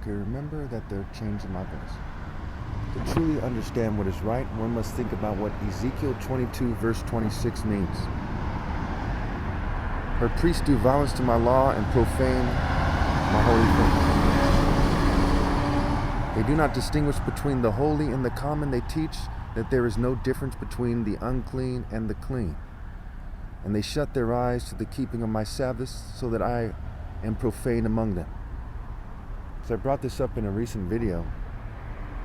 Okay, remember that they're changing my voice. To truly understand what is right, one must think about what Ezekiel 22 verse 26 means. Her priests do violence to my law and profane my holy things. They do not distinguish between the holy and the common. They teach that there is no difference between the unclean and the clean. And they shut their eyes to the keeping of my Sabbaths, so that I am profane among them. So I brought this up in a recent video.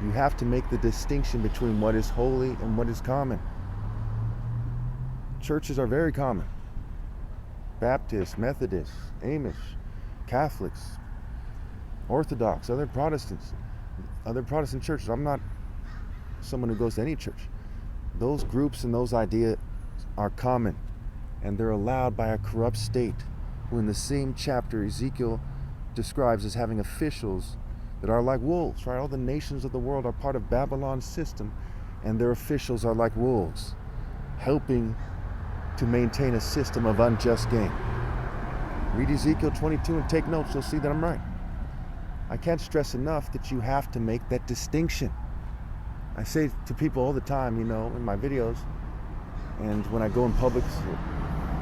You have to make the distinction between what is holy and what is common. Churches are very common. Baptists, Methodists, Amish, Catholics, Orthodox, other Protestant churches. I'm not someone who goes to any church. Those groups and those ideas are common, and they're allowed by a corrupt state, who in the same chapter Ezekiel describes as having officials that are like wolves, right? All the nations of the world are part of Babylon's system, and their officials are like wolves, helping to maintain a system of unjust gain. Read Ezekiel 22 and take notes, you'll see that I'm right. I can't stress enough that you have to make that distinction. I say to people all the time, in my videos, and when I go in public,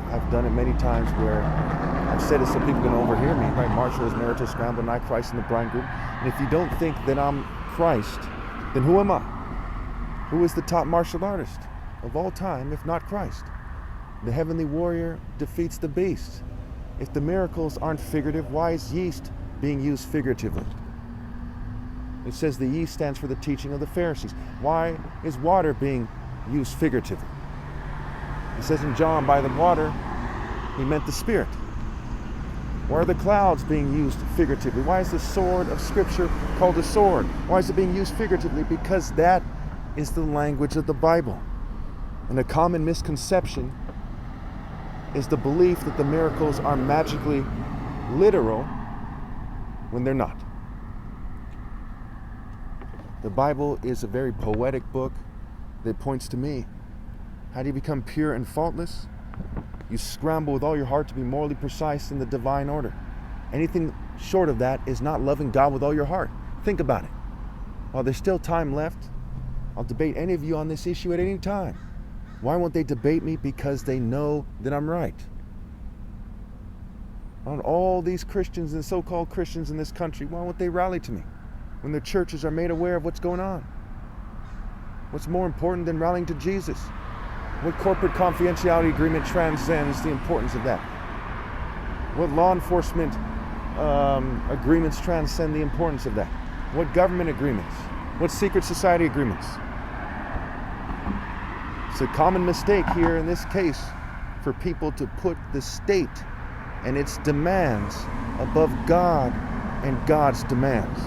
I've done it many times where I've said it so people can overhear me, right? Marshall is narrative scramble, and I Christ in the bridegroom. And if you don't think that I'm Christ, then who am I? Who is the top martial artist of all time, if not Christ? The heavenly warrior defeats the beast. If the miracles aren't figurative, why is yeast being used figuratively? It says the yeast stands for the teaching of the Pharisees. Why is water being used figuratively? It says in John, by the water, he meant the Spirit. Why are the clouds being used figuratively? Why is the sword of Scripture called a sword? Why is it being used figuratively? Because that is the language of the Bible. And a common misconception is the belief that the miracles are magically literal when they're not. The Bible is a very poetic book that points to me. How do you become pure and faultless? You scramble with all your heart to be morally precise in the divine order. Anything short of that is not loving God with all your heart. Think about it. While there's still time left, I'll debate any of you on this issue at any time. Why won't they debate me? Because they know that I'm right. On all these Christians and so-called Christians in this country, why won't they rally to me when their churches are made aware of what's going on? What's more important than rallying to Jesus? What corporate confidentiality agreement transcends the importance of that? What law enforcement agreements transcend the importance of that? What government agreements? What secret society agreements? It's a common mistake here in this case for people to put the state and its demands above God and God's demands.